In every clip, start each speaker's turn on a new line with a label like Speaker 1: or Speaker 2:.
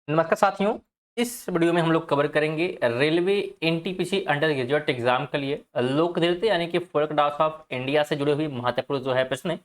Speaker 1: नमस्कार साथियों। इस वीडियो में हम लोग कवर करेंगे railway NTPC under graduate exam के लिए लोक नृत्य यानी कि फोल्क डांस ऑफ इंडिया से जुड़े हुए महत्वपूर्ण जो है प्रश्न है।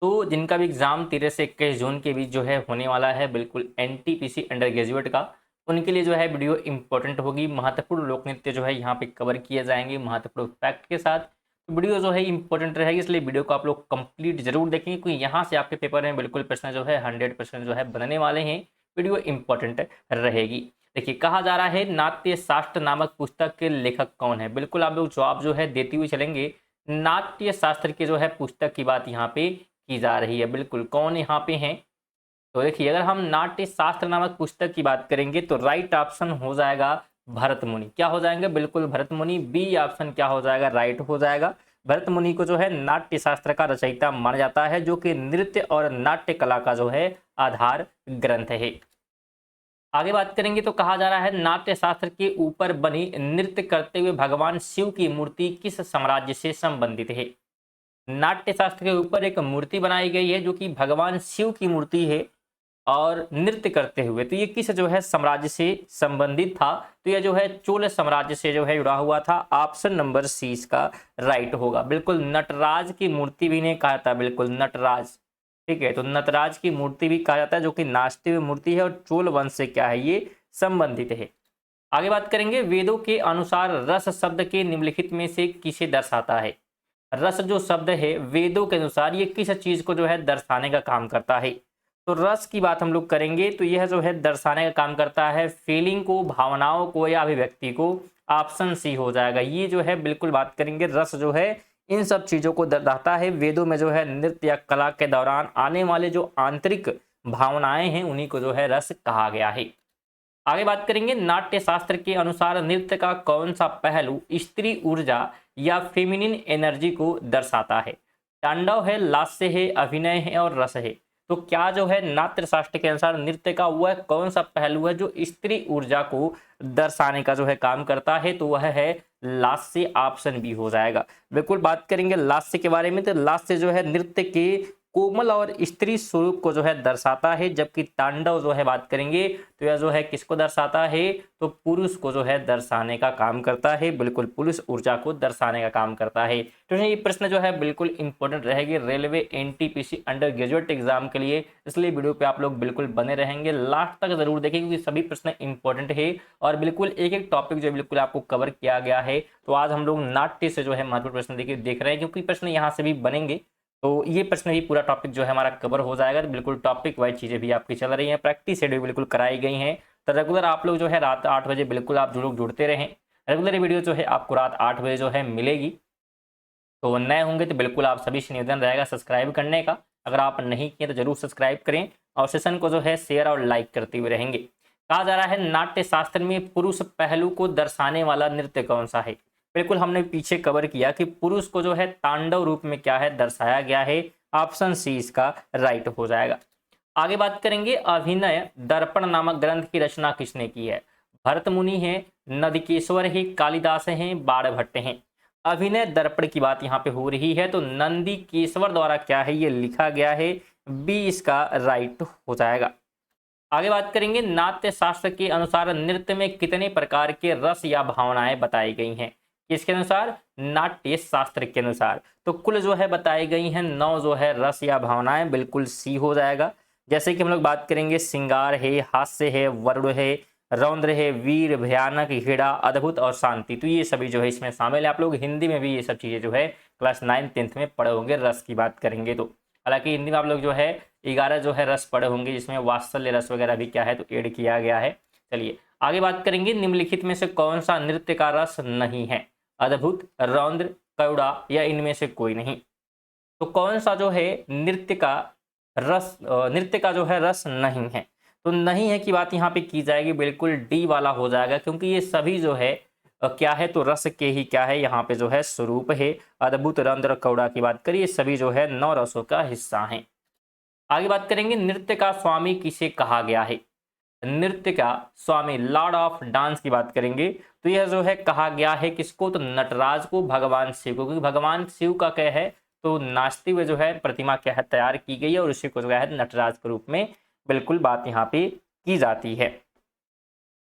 Speaker 1: तो जिनका भी एग्जाम 13 से 21 जून के बीच जो है होने वाला है, बिल्कुल एनटीपीसी अंडर ग्रेजुएट का, उनके लिए जो है वीडियो इंपॉर्टेंट होगी। महत्वपूर्ण लोक नृत्य जो है यहाँ पे कवर किए जाएंगे महत्वपूर्ण फैक्ट के साथ। तो वीडियो जो है इंपॉर्टेंट रहेगी, इसलिए वीडियो को आप लोग कंप्लीट जरूर देखेंगे, क्योंकि यहाँ से आपके पेपर में बिल्कुल प्रश्न जो है 100% जो है बनने वाले हैं। वीडियो इंपॉर्टेंट रहेगी। देखिए, कहा जा रहा है नाट्य शास्त्र नामक पुस्तक के लेखक कौन है। बिल्कुल आप लोग जवाब जो है देते हुए चलेंगे। नाट्य शास्त्र के जो है पुस्तक की बात यहाँ पे की जा रही है। बिल्कुल कौन यहाँ पे हैं, तो देखिए, अगर हम नाट्य शास्त्र नामक पुस्तक की बात करेंगे तो राइट ऑप्शन हो जाएगा भरत मुनि। क्या हो जाएंगे? बिल्कुल भरत मुनि। बी ऑप्शन क्या हो जाएगा? राइट हो जाएगा। भरत मुनि को जो है नाट्य शास्त्र का रचयिता माना जाता है, जो कि नृत्य और नाट्य कला का जो है आधार ग्रंथ है। आगे बात करेंगे तो कहा जा रहा है नाट्य शास्त्र के ऊपर बनी नृत्य करते हुए भगवान शिव की मूर्ति किस साम्राज्य से संबंधित है। नाट्य शास्त्र के ऊपर एक मूर्ति बनाई गई है जो कि भगवान शिव की मूर्ति है और नृत्य करते हुए, तो ये किस जो है साम्राज्य से संबंधित था। तो यह जो है चोल साम्राज्य से जो है जुड़ा हुआ था। ऑप्शन नंबर सी इसका राइट होगा। बिल्कुल नटराज की मूर्ति भी ने कहा था, बिल्कुल नटराज। ठीक है, तो नटराज की मूर्ति भी कहा जाता है, जो कि नाचती हुई मूर्ति है और चोल वंश से क्या है, ये संबंधित है। आगे बात करेंगे, वेदों के अनुसार रस शब्द के निम्नलिखित में से किसे दर्शाता है। रस जो शब्द है वेदों के अनुसार ये किस चीज को जो है दर्शाने का काम करता है। तो रस की बात हम लोग करेंगे तो यह जो है दर्शाने का काम करता है फीलिंग को, भावनाओं को या अभिव्यक्ति को। ऑप्शन सी हो जाएगा। ये जो है बिल्कुल बात करेंगे, रस जो है इन सब चीजों को दर्शाता है। वेदों में जो है नृत्य या कला के दौरान आने वाले जो आंतरिक भावनाएं हैं उन्हीं को जो है रस कहा गया है। आगे बात करेंगे, नाट्य शास्त्र के अनुसार नृत्य का कौन सा पहलू स्त्री ऊर्जा या फेमिनिन एनर्जी को दर्शाता है। तांडव है, लास्य है, अभिनय है और रस है। तो क्या जो है नाट्य शास्त्र के अनुसार नृत्य का वह कौन सा पहलू है जो स्त्री ऊर्जा को दर्शाने का जो है काम करता है, तो वह है लास्य। ऑप्शन बी हो जाएगा। बिल्कुल बात करेंगे लास्य के बारे में, तो लास्य जो है नृत्य के कोमल और स्त्री स्वरूप को जो है दर्शाता है, जबकि तांडव जो है बात करेंगे तो यह जो है किसको दर्शाता है, तो पुरुष को जो है दर्शाने का काम करता है। बिल्कुल पुरुष ऊर्जा को दर्शाने का काम करता है। तो ये प्रश्न जो है बिल्कुल इंपॉर्टेंट रहेगी railway NTPC under graduate exam के लिए, इसलिए वीडियो पे आप लोग बिल्कुल बने रहेंगे, लास्ट तक जरूर देखें, क्योंकि सभी प्रश्न इंपॉर्टेंट है और बिल्कुल एक एक टॉपिक जो बिल्कुल आपको कवर किया गया है। तो आज हम लोग नाट्य से जो है महत्वपूर्ण प्रश्न देख रहे हैं, क्योंकि प्रश्न यहाँ से भी बनेंगे, तो ये प्रश्न भी पूरा टॉपिक जो है हमारा कवर हो जाएगा। तो बिल्कुल टॉपिक वाइज चीजें भी आपकी चल रही हैं, प्रैक्टिस शेड्यूल बिल्कुल कराई गई हैं। तो रेगुलर आप लोग जो है रात 8 बजे बिल्कुल आप जो लोग जुड़ते रहें। रेगुलर वीडियो जो है आपको रात 8 बजे जो है मिलेगी। तो नए होंगे तो बिल्कुल आप सभी से निवेदन रहेगा सब्सक्राइब करने का। अगर आप नहीं किए तो जरूर सब्सक्राइब करें और सेशन को जो है शेयर और लाइक करते हुए रहेंगे। कहा जा रहा है नाट्य शास्त्र में पुरुष पहलू को दर्शाने वाला नृत्य कौन सा है। बिल्कुल हमने पीछे कवर किया कि पुरुष को जो है तांडव रूप में क्या है दर्शाया गया है। ऑप्शन सी इसका राइट हो जाएगा। आगे बात करेंगे, अभिनय दर्पण नामक ग्रंथ की रचना किसने की है। भरत मुनि है, नंदिकेश्वर है, कालिदास हैं, बाणभट्ट हैं। अभिनय दर्पण की बात यहाँ पे हो रही है, तो नंदिकेश्वर द्वारा क्या है ये लिखा गया है। बी इसका राइट हो जाएगा। आगे बात करेंगे, नाट्य शास्त्र के अनुसार नृत्य में कितने प्रकार के रस या भावनाएं बताई गई हैं। किसके अनुसार? नाट्य शास्त्र के अनुसार। तो कुल जो है बताई गई हैं 9 जो है रस या भावनाएं। बिल्कुल सी हो जाएगा। जैसे कि हम लोग बात करेंगे, श्रृंगार है, हास्य है, वरुण है, रौद्र है, वीर, भयानक, हिड़ा, अद्भुत और शांति। तो ये सभी जो है इसमें शामिल है। आप लोग हिंदी में भी ये सब चीजें जो है क्लास 9 10th में पढ़े होंगे रस की बात करेंगे तो। हालांकि हिंदी में आप लोग जो है 11 जो है रस पढ़े होंगे, जिसमें वात्सल्य रस वगैरह भी क्या है तो ऐड किया गया है। चलिए आगे बात करेंगे, निम्नलिखित में से कौन सा नृत्य का रस नहीं है। अद्भुत, रौद्र, कौड़ा या इनमें से कोई नहीं। तो कौन सा जो है नृत्य का जो है रस नहीं है। तो नहीं है की बात यहाँ पे की जाएगी, बिल्कुल डी वाला हो जाएगा, क्योंकि ये सभी जो है क्या है तो रस के ही क्या है यहाँ पे जो है स्वरूप है। अद्भुत, रौद्र, कौड़ा की बात करिए, सभी जो है 9 रसों का हिस्सा हैं। आगे बात करेंगे, नृत्य का स्वामी किसे कहा गया है। नृत्य का स्वामी, लॉर्ड ऑफ डांस की बात करेंगे तो यह जो है कहा गया है किसको, तो नटराज को, भगवान शिव को। क्योंकि भगवान शिव का क्या है तो नाचते हुए जो है प्रतिमा क्या है तैयार की गई है और उसी को जो है नटराज के रूप में बिल्कुल बात यहाँ पे की जाती है।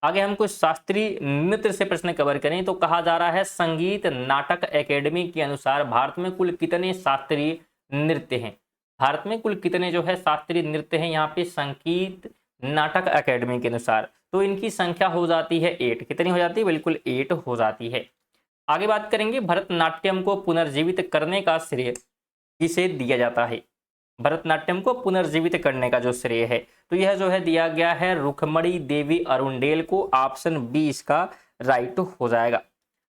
Speaker 1: आगे हम कुछ शास्त्रीय नृत्य से प्रश्न कवर करें तो कहा जा रहा है संगीत नाटक एकेडमी के अनुसार भारत में कुल कितने शास्त्रीय नृत्य हैं। भारत में कुल कितने जो है शास्त्रीय नृत्य हैं यहाँ पे संगीत नाटक एकेडमी के अनुसार, तो इनकी संख्या हो जाती है 8। कितनी हो जाती है? बिल्कुल 8 हो जाती है। आगे बात करेंगे भरतनाट्यम को पुनर्जीवित करने का श्रेय किसे दिया जाता है। भरतनाट्यम को पुनर्जीवित करने का जो श्रेय है तो यह जो है दिया गया है रुक्मणी देवी अरुणडेल को। ऑप्शन बी इसका राइट हो जाएगा।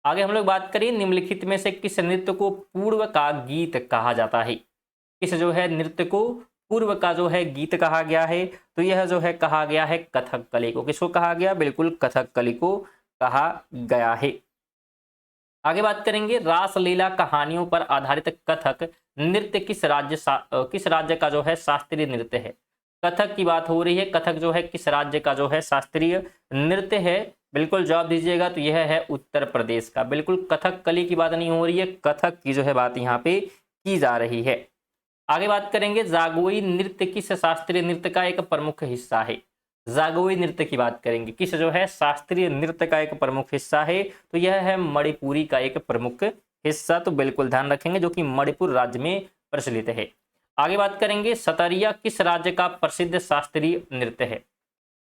Speaker 1: आगे हम लोग बात करें निम्नलिखित में से किस नृत्य को पूर्व का गीत कहा जाता है। किस जो है नृत्य को पूर्व का जो है गीत कहा गया है तो यह जो है कहा गया है कथकली को। किसको कहा गया? बिल्कुल कथकली को कहा गया है। आगे बात करेंगे रासलीला कहानियों पर आधारित कथक नृत्य किस राज्य का जो है शास्त्रीय नृत्य है। कथक की बात हो रही है, कथक जो है किस राज्य का जो है शास्त्रीय नृत्य है? बिल्कुल जवाब दीजिएगा तो यह है उत्तर प्रदेश का। बिल्कुल कथकली की बात नहीं हो रही है, कथक की जो है बात यहाँ पे की जा रही है। आगे बात करेंगे जागोई नृत्य किस शास्त्रीय नृत्य का एक प्रमुख हिस्सा है। जागोई नृत्य की बात करेंगे, किस जो है शास्त्रीय नृत्य का एक प्रमुख हिस्सा है तो यह है मणिपुरी का एक प्रमुख हिस्सा। तो बिल्कुल ध्यान रखेंगे जो कि मणिपुर राज्य में प्रचलित है। आगे बात करेंगे सतरिया किस राज्य का प्रसिद्ध शास्त्रीय नृत्य है।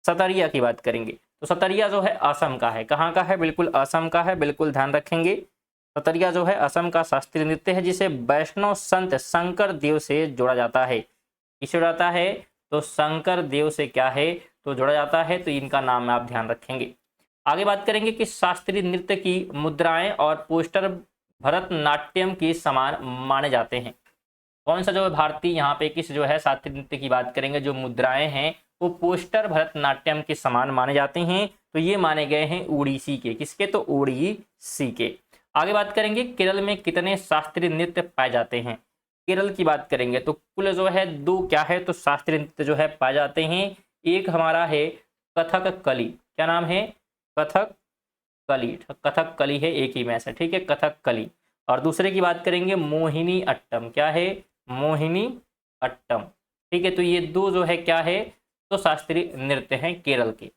Speaker 1: सतरिया की बात करेंगे तो सतरिया जो है असम का है। कहाँ का है? बिल्कुल असम का है। बिल्कुल ध्यान रखेंगे सतरिया जो है असम का शास्त्रीय नृत्य है जिसे वैष्णव संत शंकर देव से जोड़ा जाता है। किससे जोड़ा जाता है? तो शंकर देव से क्या है तो जोड़ा जाता है। तो इनका नाम आप ध्यान रखेंगे। आगे बात करेंगे कि शास्त्रीय नृत्य की मुद्राएं और पोस्टर भरतनाट्यम के समान माने जाते हैं। कौन सा जो है भारतीय यहाँ पे किस जो है शास्त्रीय नृत्य की बात करेंगे जो मुद्राएं हैं वो पोस्टर भरतनाट्यम के समान माने जाते हैं। तो ये माने गए हैं उड़ीसी के। किसके? तो उड़ीसी के। आगे बात करेंगे केरल में कितने शास्त्रीय नृत्य पाए जाते हैं। केरल की बात करेंगे तो कुल जो है 2 क्या है तो शास्त्रीय नृत्य जो है पाए जाते हैं। एक हमारा है कथकली। क्या नाम है? कथकली। कथकली है एक ही में से, ठीक है, कथकली। और दूसरे की बात करेंगे मोहिनी अट्टम। क्या है? मोहिनी अट्टम। ठीक है, तो ये 2 जो है क्या है तो शास्त्रीय नृत्य हैं केरल के।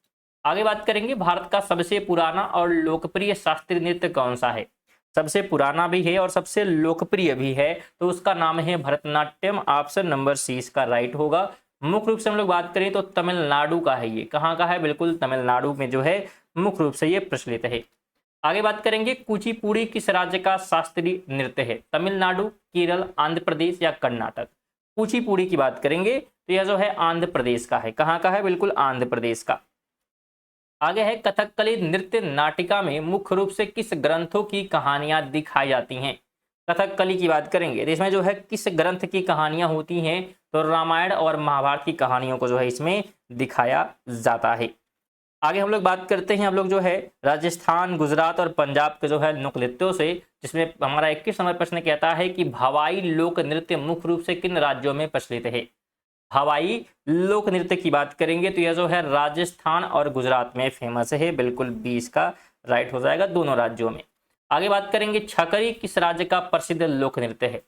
Speaker 1: आगे बात करेंगे भारत का सबसे पुराना और लोकप्रिय शास्त्रीय नृत्य कौन सा है। सबसे पुराना भी है और सबसे लोकप्रिय भी है तो उसका नाम है भरतनाट्यम। ऑप्शन नंबर सी इसका राइट होगा। मुख्य रूप से हम लोग बात करें तो तमिलनाडु का है ये। कहाँ का है? बिल्कुल तमिलनाडु में जो है मुख्य रूप से ये प्रचलित है। आगे बात करेंगे कुचिपुड़ी किस राज्य का शास्त्रीय नृत्य है। तमिलनाडु, केरल, आंध्र प्रदेश या कर्नाटक। कुचिपुड़ी की बात करेंगे तो यह जो है आंध्र प्रदेश का है। कहाँ का है? बिल्कुल आंध्र प्रदेश का। आगे है कथकली नृत्य नाटिका में मुख्य रूप से किस ग्रंथों की कहानियां दिखाई जाती हैं। कथकली की बात करेंगे तो इसमें जो है किस ग्रंथ की कहानियां होती हैं तो रामायण और महाभारत की कहानियों को जो है इसमें दिखाया जाता है। आगे हम लोग बात करते हैं हम लोग जो है राजस्थान, गुजरात और पंजाब के जो है लोक नृत्यों से, जिसमें हमारा 21 नंबर प्रश्न कहता है कि हवाई लोक नृत्य मुख्य रूप से किन राज्यों में प्रचलित है। हवाई लोक नृत्य की बात करेंगे तो यह जो है राजस्थान और गुजरात में फेमस है। बिल्कुल 20 का राइट हो जाएगा दोनों राज्यों में। आगे बात करेंगे छकरी किस राज्य का प्रसिद्ध लोक नृत्य है।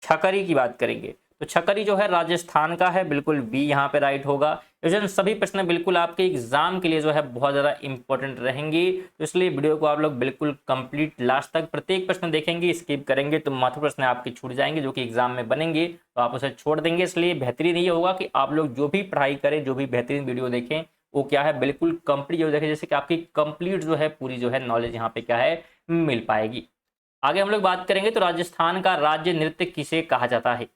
Speaker 1: छकरी की बात करेंगे तो छकरी जो है राजस्थान का है। बिल्कुल बी यहाँ पे राइट होगा। तो सभी प्रश्न बिल्कुल आपके एग्जाम के लिए जो है बहुत ज़्यादा इंपॉर्टेंट रहेंगे, तो इसलिए वीडियो को आप लोग बिल्कुल कंप्लीट लास्ट तक प्रत्येक प्रश्न देखेंगे। स्किप करेंगे तो महत्वपूर्ण प्रश्न आपके छूट जाएंगे जो कि एग्जाम में बनेंगे तो आप उसे छोड़ देंगे। इसलिए बेहतरीन ये होगा कि आप लोग जो भी पढ़ाई करें, जो भी बेहतरीन वीडियो देखें वो क्या है बिल्कुल कंप्लीट जो देखें, जैसे कि आपकी कंप्लीट जो है पूरी जो है नॉलेज यहाँ पे क्या है मिल पाएगी। आगे हम लोग बात करेंगे तो राजस्थान का राज्य नृत्य किसे कहा जाता है।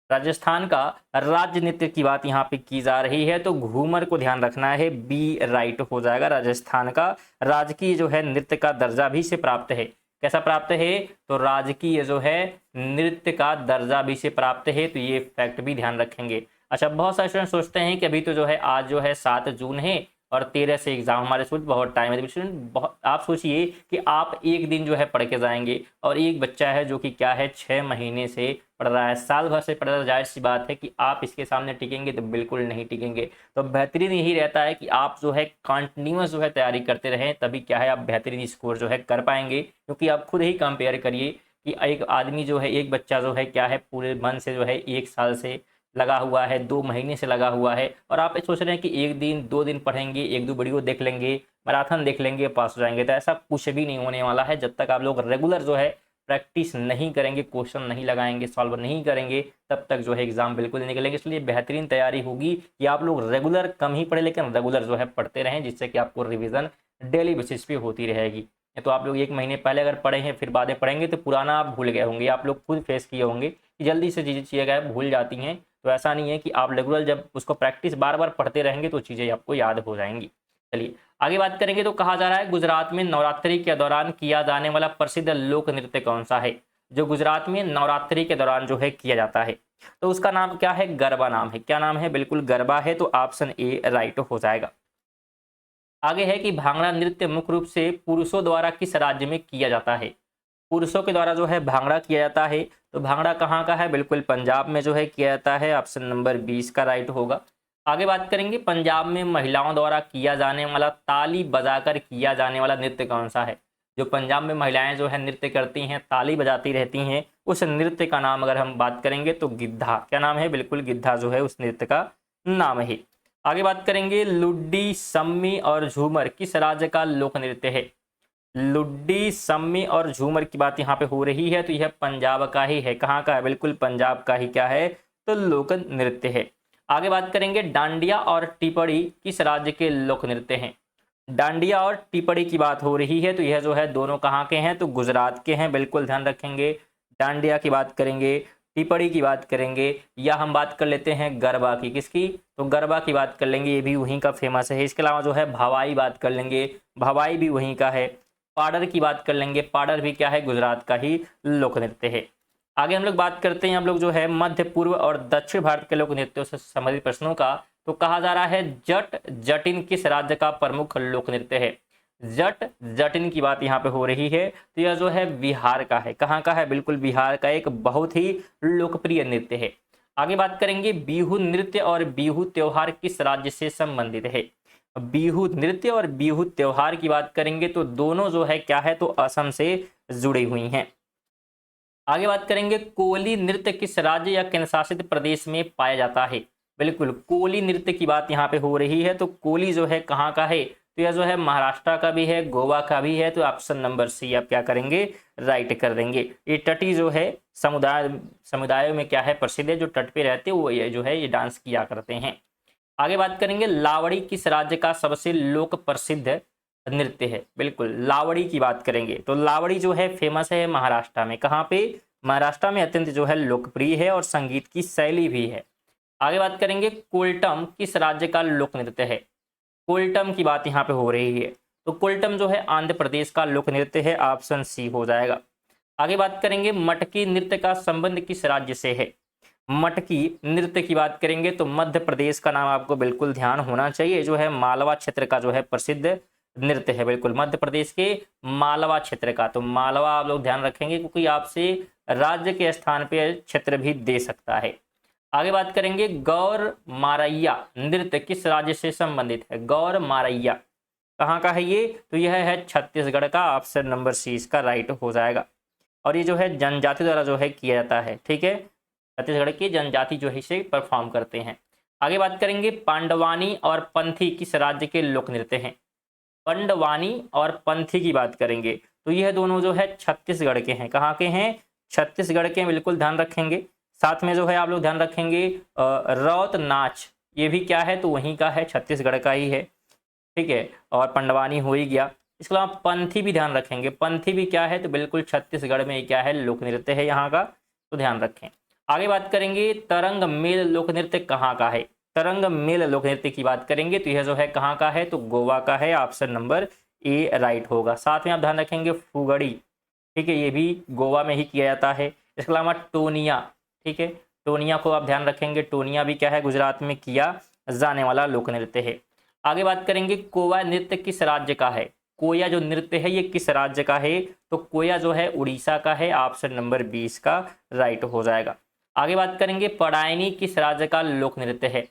Speaker 1: राजस्थान का राज्य नृत्य की बात यहाँ पे की जा रही है तो घूमर को ध्यान रखना है। बी राइट हो जाएगा। राजस्थान का राजकीय जो है नृत्य का दर्जा भी से प्राप्त है। कैसा प्राप्त है तो राजकीय जो है नृत्य का दर्जा भी से प्राप्त है, तो ये फैक्ट भी ध्यान रखेंगे। अच्छा, बहुत सारे स्टूडेंट सोचते हैं कि अभी तो जो है आज जो है 7 जून है और 13 से एग्जाम हमारे स्कूल बहुत टाइम है। स्टूडेंट आप सोचिए कि आप एक दिन जो है पढ़ के जाएंगे और एक बच्चा है जो कि क्या है 6 महीने से पढ़ रहा है, साल भर से पढ़ रहा है। जाहिर सी बात है कि आप इसके सामने टिकेंगे तो बिल्कुल नहीं टिकेंगे। तो बेहतरीन यही रहता है कि आप जो है कंटिन्यूस जो है तैयारी करते रहें, तभी क्या है आप बेहतरीन स्कोर जो है कर पाएंगे। क्योंकि आप खुद ही कंपेयर करिए कि एक आदमी जो है, एक बच्चा जो है क्या है पूरे मन से जो है 1 साल से लगा हुआ है, 2 महीने से लगा हुआ है, और आप सोच रहे हैं कि एक दिन 2 दिन पढ़ेंगे, 1-2 वीडियो देख लेंगे, मैराथन देख लेंगे पास हो जाएंगे, तो ऐसा कुछ भी नहीं होने वाला है। जब तक आप लोग रेगुलर जो है प्रैक्टिस नहीं करेंगे, क्वेश्चन नहीं लगाएंगे, सॉल्व नहीं करेंगे, तब तक जो है एग्जाम बिल्कुल नहीं निकलेंगे। इसलिए बेहतरीन तैयारी होगी कि आप लोग रेगुलर कम ही पढ़े लेकिन रेगुलर जो है पढ़ते रहें, जिससे कि आपको रिवीजन डेली बेसिस पे होती रहेगी। तो आप लोग 1 महीने पहले अगर पढ़े हैं फिर बातें पढ़ेंगे तो पुराना आप भूल गए होंगे। आप लोग खुद फेस किए होंगे कि जल्दी से चीज़ें भूल जाती हैं। तो ऐसा नहीं है कि आप रेगुलर जब उसको प्रैक्टिस बार बार पढ़ते रहेंगे तो चीज़ें आपको याद हो जाएंगी। चलिए आगे बात करेंगे। तो कहा जा रहा है गुजरात में नवरात्रि के दौरान किया जाने वाला प्रसिद्ध लोक नृत्य कौन सा है, जो गुजरात में नवरात्रि के दौरान जो है किया जाता है। तो उसका नाम क्या है, गरबा नाम है। क्या नाम है, बिल्कुल गरबा है। तो ऑप्शन ए राइट हो जाएगा। आगे है कि भांगड़ा नृत्य मुख्य रूप से पुरुषों द्वारा किस राज्य में किया जाता है। पुरुषों के द्वारा जो है भांगड़ा किया जाता है। तो भांगड़ा कहाँ का है, बिल्कुल पंजाब में जो है किया जाता है। ऑप्शन नंबर 20 का राइट होगा। आगे बात करेंगे पंजाब में महिलाओं द्वारा किया जाने वाला ताली बजाकर किया जाने वाला नृत्य कौन सा है। जो पंजाब में महिलाएं जो है नृत्य करती हैं, ताली बजाती रहती हैं, उस नृत्य का नाम अगर हम बात करेंगे तो गिद्धा। क्या नाम है, बिल्कुल गिद्धा जो है उस नृत्य का नाम है। आगे बात करेंगे लुड्डी, सम्मी और झूमर किस राज्य का लोक नृत्य है। लुड्डी, सम्मी और झूमर की बात यहाँ पे हो रही है, तो यह पंजाब का ही है। कहाँ का है, बिल्कुल पंजाब का ही क्या है, तो लोक नृत्य है। आगे बात करेंगे डांडिया और टिपड़ी किस राज्य के लोक नृत्य हैं। डांडिया और टिपड़ी की बात हो रही है, तो यह जो है दोनों कहाँ के हैं, तो गुजरात के हैं। बिल्कुल ध्यान रखेंगे। डांडिया की बात करेंगे, टिपड़ी की बात करेंगे, या हम बात कर लेते हैं गरबा की। किसकी, तो गरबा की बात कर लेंगे, ये भी वहीं का फेमस है। इसके अलावा जो है भवाई बात कर लेंगे, भवाई भी वहीं का है। पाडर की बात कर लेंगे, पाडर भी क्या है, गुजरात का ही लोक नृत्य है। आगे हम लोग बात करते हैं हम लोग जो है मध्य पूर्व और दक्षिण भारत के लोक नृत्यों से संबंधित प्रश्नों का। तो कहा जा रहा है जट जटिन किस राज्य का प्रमुख लोक नृत्य है। जट जटिन की बात यहाँ पे हो रही है, तो यह जो है बिहार का है। कहाँ का है, बिल्कुल बिहार का एक बहुत ही लोकप्रिय नृत्य है। आगे बात करेंगे बिहू नृत्य और बिहू त्योहार किस राज्य से संबंधित है। बिहू नृत्य और बिहू त्योहार की बात करेंगे तो दोनों जो है क्या है, तो असम से जुड़ी हुई हैं। आगे बात करेंगे कोली नृत्य किस राज्य या केंद्र शासित प्रदेश में पाया जाता है। बिल्कुल कोली नृत्य की बात यहाँ पे हो रही है, तो कोली जो है कहाँ का है, तो यह जो है महाराष्ट्र का भी है, गोवा का भी है। तो ऑप्शन नंबर सी आप क्या करेंगे, राइट कर देंगे। ये तटी जो है समुदायों में क्या है प्रसिद्ध है, जो तट पे रहते हैं वो ये जो है ये डांस किया करते हैं। आगे बात करेंगे लावड़ी किस राज्य का सबसे लोक प्रसिद्ध नृत्य है। बिल्कुल लावड़ी की बात करेंगे, तो लावड़ी जो है फेमस है महाराष्ट्र में। कहाँ पे, महाराष्ट्र में अत्यंत जो है लोकप्रिय है और संगीत की शैली भी है। आगे बात करेंगे कोल्टम किस राज्य का लोक नृत्य है। कोल्टम की बात यहाँ पे हो रही है, तो कोल्टम जो है आंध्र प्रदेश का लोक नृत्य है। ऑप्शन सी हो जाएगा। आगे बात करेंगे मटकी नृत्य का संबंध किस राज्य से है। मटकी नृत्य की बात करेंगे तो मध्य प्रदेश का नाम आपको बिल्कुल ध्यान होना चाहिए, जो है मालवा क्षेत्र का जो है प्रसिद्ध नृत्य है। बिल्कुल मध्य प्रदेश के मालवा क्षेत्र का, तो मालवा आप लोग ध्यान रखेंगे क्योंकि आपसे राज्य के स्थान पे क्षेत्र भी दे सकता है। आगे बात करेंगे गौर मारैया नृत्य किस राज्य से संबंधित है। गौर मारैया कहाँ का है ये, तो यह है छत्तीसगढ़ का। ऑप्शन नंबर सी इसका राइट हो जाएगा। और ये जो है जनजाति द्वारा जो है किया जाता है, ठीक है, छत्तीसगढ़ की जनजाति जो है इसे परफॉर्म करते हैं। आगे बात करेंगे पांडवानी और पंथी किस राज्य के लोक नृत्य हैं। पंडवानी और पंथी की बात करेंगे तो यह दोनों जो है छत्तीसगढ़ के हैं। कहाँ के हैं, छत्तीसगढ़ के, बिल्कुल ध्यान रखेंगे। साथ में जो है आप लोग ध्यान रखेंगे रौत नाच, ये भी क्या है, तो वहीं का है, छत्तीसगढ़ का ही है, ठीक है। और पंडवानी हो ही गया। इसके अलावा पंथी भी ध्यान रखेंगे, पंथी भी क्या है, तो बिल्कुल छत्तीसगढ़ में क्या है, लोक नृत्य है यहाँ का, तो ध्यान रखें। आगे बात करेंगे तरंग मेल लोक नृत्य कहाँ का है। तरंग मेल लोक नृत्य की बात करेंगे तो यह जो है कहाँ का है, तो गोवा का है। ऑप्शन नंबर ए राइट होगा। साथ में आप ध्यान रखेंगे फुगड़ी, ठीक है, ये भी गोवा में ही किया जाता है। इसके अलावा टोनिया, ठीक है, टोनिया को आप ध्यान रखेंगे, टोनिया भी क्या है, गुजरात में किया जाने वाला लोक नृत्य है। आगे बात करेंगे कोया नृत्य किस राज्य का है। कोया जो नृत्य है ये किस राज्य का है, तो कोया जो है उड़ीसा का है। ऑप्शन नंबर 20 का राइट हो जाएगा। आगे बात करेंगे पडायनी किस राज्य का लोक नृत्य है।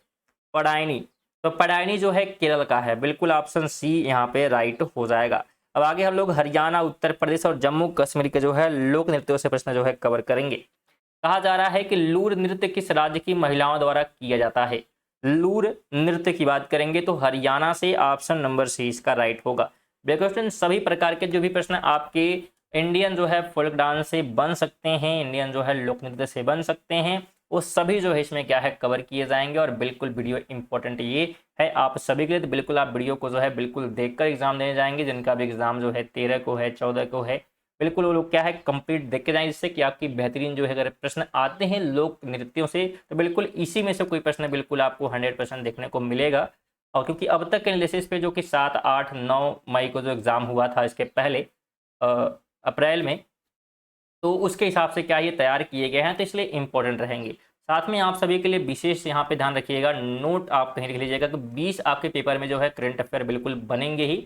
Speaker 1: पडायनी, तो पडायनी जो है केरल का है। बिल्कुल ऑप्शन सी यहाँ पे राइट हो जाएगा। अब आगे हम लोग हरियाणा, उत्तर प्रदेश और जम्मू कश्मीर के जो है लोक नृत्यों से प्रश्न जो है कवर करेंगे। कहा जा रहा है कि लूर नृत्य किस राज्य की महिलाओं द्वारा किया जाता है। लूर नृत्य की बात करेंगे तो हरियाणा से ऑप्शन नंबर सी इसका राइट होगा। क्वेश्चन सभी प्रकार के जो भी प्रश्न आपके इंडियन जो है फोल्क डांस से बन सकते हैं, इंडियन जो है लोक नृत्य से बन सकते हैं, वो सभी जो है इसमें क्या है कवर किए जाएंगे। और बिल्कुल वीडियो इंपॉर्टेंट ये है आप सभी के लिए, तो बिल्कुल आप वीडियो को जो है बिल्कुल देखकर एग्जाम देने जाएंगे। जिनका भी एग्जाम जो है 13 को है, 14 को है, बिल्कुल वो लोग क्या है कंप्लीट देख के जाएंगे, जिससे कि आपकी बेहतरीन जो है अगर प्रश्न आते हैं लोक नृत्यों से तो बिल्कुल इसी में से कोई प्रश्न बिल्कुल आपको 100% देखने को मिलेगा। और क्योंकि अब तक के एनालिसिस पे जो कि 7, 8, 9 मई को जो एग्जाम हुआ था इसके पहले अप्रैल में, तो उसके हिसाब से क्या ये तैयार किए गए हैं, तो इसलिए इंपॉर्टेंट रहेंगे। साथ में आप सभी के लिए विशेष यहाँ पे ध्यान रखिएगा, नोट आप कहीं लिख लीजिएगा कि 20 आपके पेपर में जो है करंट अफेयर बिल्कुल बनेंगे ही,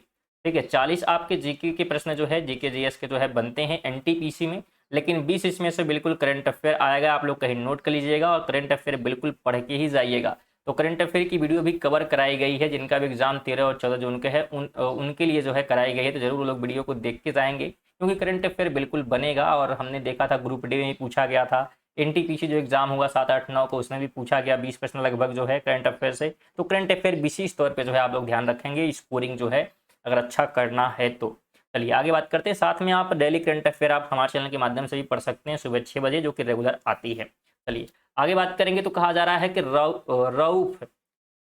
Speaker 1: ठीक है। 40 आपके जीके के प्रश्न जो है जीके जीएस के जो है बनते हैं एनटीपीसी में, लेकिन 20 इसमें से बिल्कुल करंट अफेयर आएगा। आप लोग कहीं नोट कर लीजिएगा और करंट अफेयर बिल्कुल पढ़ के ही जाइएगा। तो करंट अफेयर की वीडियो भी कवर कराई गई है, जिनका भी एग्जाम 13 और 14 जून के है उनके लिए जो है कराई गई है, तो जरूर वो लोग वीडियो को देख के जाएंगे, क्योंकि करंट अफेयर बिल्कुल बनेगा। और हमने देखा था ग्रुप डी में पूछा गया था, एनटीपीसी जो एग्जाम हुआ 7, 8, 9 को, उसमें भी पूछा गया 20 प्रश्न लगभग जो है करंट अफेयर से। तो करंट अफेयर विशेष तौर पे जो है आप लोग ध्यान रखेंगे, स्कोरिंग जो है अगर अच्छा करना है तो। चलिए आगे बात करते हैं। साथ में आप डेली करंट अफेयर आप हमारे चैनल के माध्यम से भी पढ़ सकते हैं सुबह 6 बजे, जो कि रेगुलर आती है। चलिए आगे बात करेंगे। तो कहा जा रहा है कि रऊफ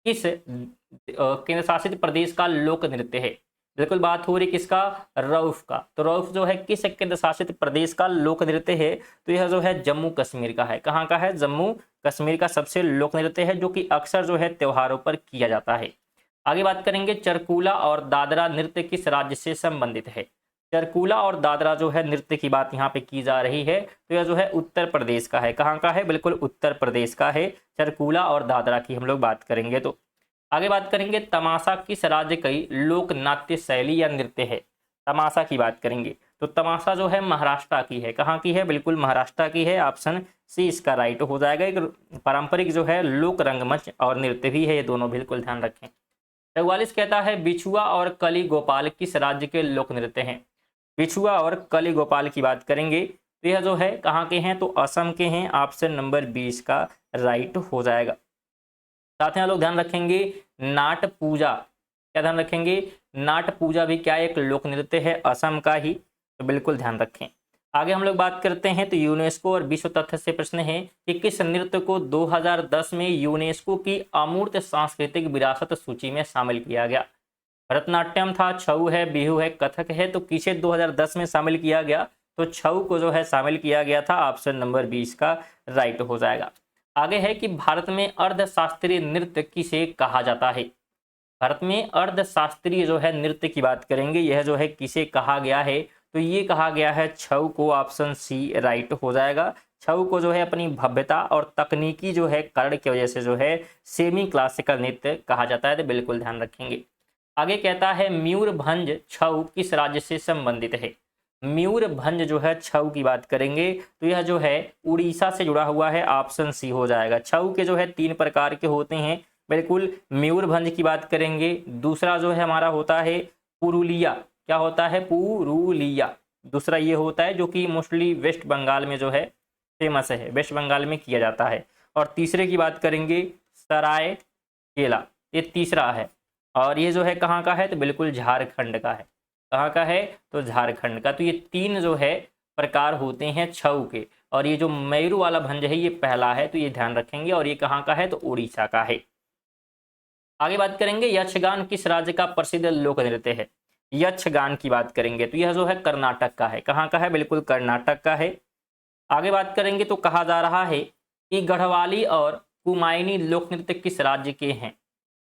Speaker 1: किस केंद्र शासित प्रदेश का लोक नृत्य है। बिल्कुल बात हो रही किसका, रऊफ का। तो रऊफ जो है किस केंद्र शासित प्रदेश का लोक नृत्य है, तो यह जो है जम्मू कश्मीर का है। कहाँ का है, जम्मू कश्मीर का सबसे लोक नृत्य है, जो कि अक्सर जो है त्योहारों पर किया जाता है। आगे बात करेंगे, चरकूला और दादरा नृत्य किस राज्य से संबंधित है। चरकूला और दादरा जो है नृत्य की बात यहाँ पे की जा रही है, तो यह जो है उत्तर प्रदेश का है। कहाँ का है, बिल्कुल उत्तर प्रदेश का है। चरकूला और दादरा की हम लोग बात करेंगे। तो आगे बात करेंगे, तमाशा किस राज्य की लोक नाट्य शैली या नृत्य है। तमाशा की बात करेंगे तो तमाशा जो है महाराष्ट्र की है। कहाँ की है, बिल्कुल महाराष्ट्र की है। ऑप्शन सी इसका राइट हो जाएगा। एक पारंपरिक जो है लोक रंगमंच और नृत्य भी है, ये दोनों बिल्कुल ध्यान रखें। 44 कहता है, बिछुआ और कली गोपाल किस राज्य के लोक नृत्य हैं। बिछुआ और कली गोपाल की बात करेंगे तो यह जो है कहाँ के हैं, तो असम के हैं। ऑप्शन नंबर 20 का राइट हो जाएगा। साथ में लोग ध्यान रखेंगे, नाट पूजा, क्या ध्यान रखेंगे, नाट पूजा भी क्या एक लोक नृत्य है, असम का ही, तो बिल्कुल ध्यान रखें। आगे हम लोग बात करते हैं। तो यूनेस्को और विश्व तथ्य से प्रश्न है कि किस नृत्य को 2010 में यूनेस्को की अमूर्त सांस्कृतिक विरासत सूची में शामिल किया गया। भरतनाट्यम था, छऊ है, बिहू है, कथक है, तो किसे 2010 में शामिल किया गया, तो छऊ को जो है शामिल किया गया था। ऑप्शन नंबर 20 का राइट हो जाएगा। आगे है कि भारत में अर्धशास्त्रीय नृत्य किसे कहा जाता है। भारत में अर्धशास्त्रीय जो है नृत्य की बात करेंगे, यह जो है किसे कहा गया है, तो ये कहा गया है छऊ को। ऑप्शन सी राइट हो जाएगा। छऊ को जो है अपनी भव्यता और तकनीकी जो है कारण की वजह से जो है सेमी क्लासिकल नृत्य कहा जाता है, तो बिल्कुल ध्यान रखेंगे। आगे कहता है, मयूरभंज छऊ किस राज्य से संबंधित है। मयूरभंज जो है छऊ की बात करेंगे तो यह जो है उड़ीसा से जुड़ा हुआ है। ऑप्शन सी हो जाएगा। छऊ के जो है 3 प्रकार के होते हैं, बिल्कुल मयूरभंज की बात करेंगे। दूसरा जो है हमारा होता है पुरुलिया, क्या होता है, पुरुलिया। दूसरा ये होता है जो कि मोस्टली वेस्ट बंगाल में जो है फेमस है, वेस्ट बंगाल में किया जाता है। और तीसरे की बात करेंगे सराय केला, ये तीसरा है। और ये जो है कहाँ का है, तो बिल्कुल झारखंड का है। कहाँ का है, तो झारखंड का। तो ये 3 जो है प्रकार होते हैं छऊ के, और ये जो मयूर वाला भंज है ये पहला है, तो ये ध्यान रखेंगे। और ये कहाँ का है, तो उड़ीसा का है। आगे बात करेंगे, यक्षगान किस राज्य का प्रसिद्ध लोक नृत्य है। यक्षगान की बात करेंगे तो यह जो है कर्नाटक का है। कहाँ का है, बिल्कुल कर्नाटक का है। आगे बात करेंगे तो कहा जा रहा है कि गढ़वाली और कुमायूनी लोक नृत्य किस राज्य के हैं।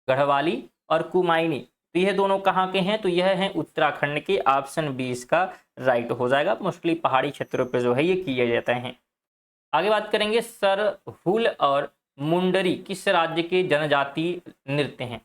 Speaker 1: गढ़वाली और कुमायूनी, तो यह दोनों कहाँ के हैं, तो यह है उत्तराखंड के। ऑप्शन 20 का राइट हो जाएगा। मोस्टली पहाड़ी क्षेत्रों पे जो है ये किए जाते हैं। आगे बात करेंगे, सरहुल और मुंडरी किस राज्य के जनजातीय नृत्य हैं।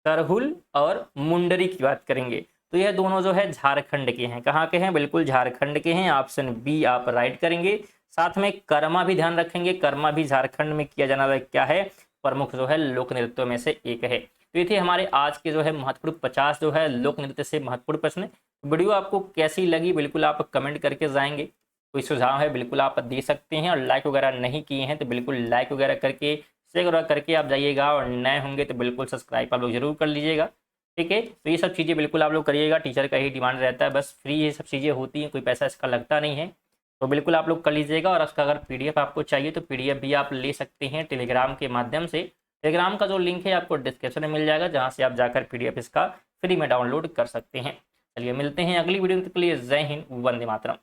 Speaker 1: सरहुल और मुंडरी की बात करेंगे तो यह दोनों जो है झारखंड के हैं। कहाँ के हैं, बिल्कुल झारखंड के हैं। ऑप्शन बी आप राइट करेंगे। साथ में कर्मा भी ध्यान रखेंगे, कर्मा भी झारखंड में किया जाना वाला क्या है, प्रमुख जो है लोक नृत्यों में से एक है। तो ये थे हमारे आज के जो है महत्वपूर्ण 50 जो है लोक नृत्य से महत्वपूर्ण प्रश्न। वीडियो आपको कैसी लगी बिल्कुल आप कमेंट करके जाएंगे। कोई सुझाव है बिल्कुल आप दे सकते हैं, और लाइक वगैरह नहीं किए हैं तो बिल्कुल लाइक वगैरह करके शेयर करके आप जाइएगा, और नए होंगे तो बिल्कुल सब्सक्राइब आप लोग जरूर कर लीजिएगा। ठीक है, तो ये सब चीज़ें बिल्कुल आप लोग करिएगा, टीचर का ही डिमांड रहता है, बस फ्री ये सब चीज़ें होती हैं, कोई पैसा इसका लगता नहीं है। तो बिल्कुल आप लोग कर लीजिएगा। और उसका अगर पीडीएफ आपको चाहिए तो पीडीएफ भी आप ले सकते हैं टेलीग्राम के माध्यम से। टेलीग्राम का जो लिंक है आपको डिस्क्रिप्शन में मिल जाएगा, जहाँ से आप जाकर पीडीएफ इसका फ्री में डाउनलोड कर सकते हैं। चलिए मिलते हैं अगली वीडियो के लिए। जय हिंद, वंदे मातरम।